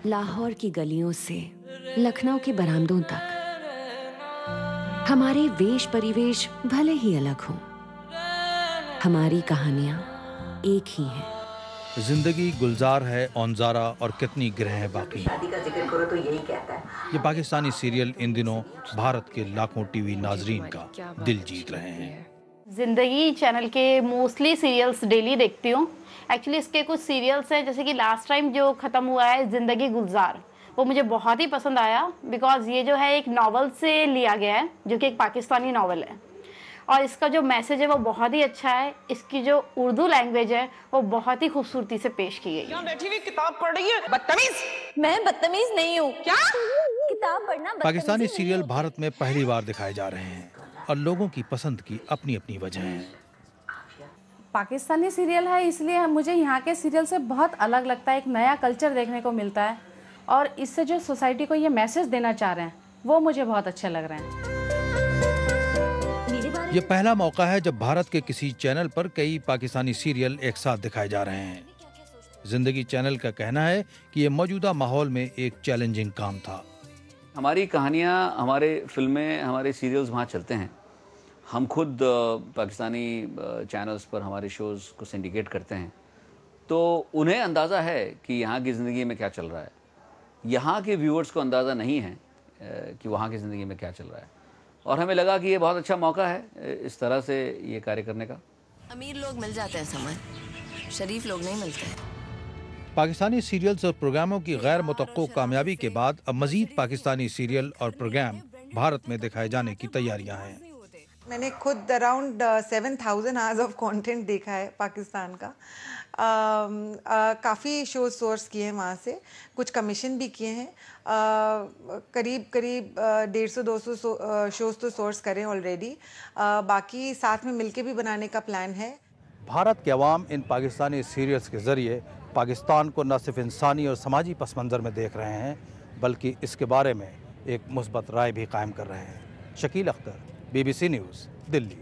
लाहौर की गलियों से लखनऊ के बरामदों तक हमारे वेश परिवेश भले ही अलग हों, हमारी कहानियां एक ही हैं। जिंदगी गुलजार है, औंजारा और कितनी ग्रह बाकी। शादी का जिक्र करो तो यही कहता है। ये पाकिस्तानी सीरियल इन दिनों भारत के लाखों टीवी नाजरीन का दिल जीत रहे हैं। जिंदगी चैनल के मोस्टली सीरियल्स डेली देखती हूँ। एक्चुअली इसके कुछ सीरियल्स हैं, जैसे कि लास्ट टाइम जो ख़त्म हुआ है जिंदगी गुलजार, वो मुझे बहुत ही पसंद आया बिकॉज ये जो है एक नावल से लिया गया है जो कि एक पाकिस्तानी नावल है और इसका जो मैसेज है वो बहुत ही अच्छा है। इसकी जो उर्दू लैंग्वेज है वो बहुत ही खूबसूरती से पेश की गई है। यहाँ बैठी हुई किताब पढ़ रही है, बदतमीज। मैं बदतमीज नहीं हूँ। क्या? किताब पढ़ना पाकिस्तानी सीरियल भारत में पहली बार दिखाए जा रहे हैं और लोगों की पसंद की अपनी अपनी वजह है। पाकिस्तानी सीरियल है इसलिए मुझे यहाँ के सीरियल से बहुत अलग लगता है। एक नया कल्चर देखने को मिलता है और इससे जो सोसाइटी को ये मैसेज देना चाह रहे हैं वो मुझे बहुत अच्छे लग रहे हैं। ये पहला मौका है जब भारत के किसी चैनल पर कई पाकिस्तानी सीरियल एक साथ दिखाए जा रहे हैं। जिंदगी चैनल का कहना है कि ये मौजूदा माहौल में एक चैलेंजिंग काम था। हमारी कहानियाँ, हमारे फिल्में, हमारे सीरियल्स वहाँ चलते हैं। हम खुद पाकिस्तानी चैनल्स पर हमारे शोज़ को सिंडिकेट करते हैं, तो उन्हें अंदाज़ा है कि यहाँ की ज़िंदगी में क्या चल रहा है। यहाँ के व्यूअर्स को अंदाज़ा नहीं है कि वहाँ की ज़िंदगी में क्या चल रहा है और हमें लगा कि ये बहुत अच्छा मौका है इस तरह से ये कार्य करने का। अमीर लोग मिल जाते हैं समझ, शरीफ लोग नहीं मिलते हैं। पाकिस्तानी सीरियल्स और प्रोग्रामों की गैर मुतक्को कामयाबी के बाद अब मजीद पाकिस्तानी सीरियल और प्रोग्राम भारत में दिखाए जाने की तैयारियां हैं। मैंने खुद अराउंड 7,000 आवर्स ऑफ कंटेंट देखा है पाकिस्तान का। काफ़ी शो सोर्स किए हैं वहाँ से, कुछ कमीशन भी किए हैं। करीब 150-200 शोज़ तो सोर्स करें ऑलरेडी। बाकी साथ में मिलके भी बनाने का प्लान है। भारत के अवाम इन पाकिस्तानी सीरियल्स के ज़रिए पाकिस्तान को न सिर्फ इंसानी और समाजी पस मंज़र में देख रहे हैं बल्कि इसके बारे में एक मुस्बत राय भी कायम कर रहे हैं। Shakeel Akhtar, BBC news, Delhi.